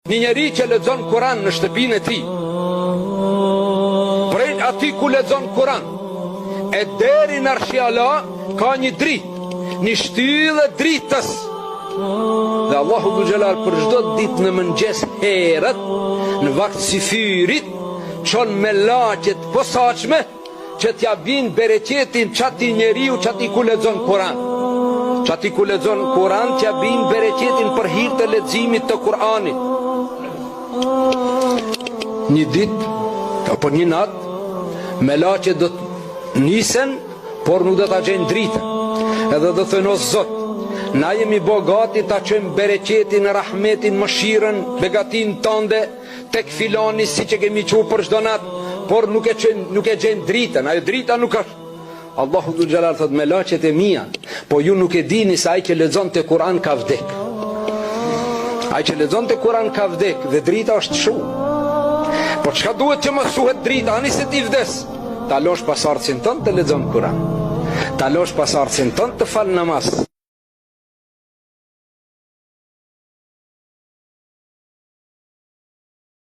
Një njeri që lexon Kur'an në shtëpinë e tij, prej atij ku lexon Kur'an, e deri në Arshi Allah ka një dritë, një shtyllë dritës. Dhe Allahu Dhu Xhelal për çdo ditë në mëngjes herët, në vakt si fyrit, çon me laqet posaçme që t'ja bin bereqetin çati njeriu çati ku lexon Kur'an. Çati ku lexon Kur'an t'ja bin bereqetin për hir të leximit të Kur'anit. Një ditë apo një natë me laqe do të nisen, por nuk do ta gjejnë dritën. Edhe do thënë, o Zot, na jemi bogati ta çojmë bereqetin, rahmetin, mëshirën, begatin tënde tek filani si që kemi qenë për çdo natë, por nuk e gjejmë dritën. Ajo drita nuk është. Allahu Dhu Xhelal thot, me laqet e mia, po ju nuk e dini se ai që lexon te Kur'an ka vdek. Ai që lexon te Kur'an ka vdek dhe drita është shumë. Po çka duhet që mësohet drita, ani se ti vdes. Ta losh pasardhësin tënd të lexon Kur'an. Ta losh pasardhësin tënd të fal namaz.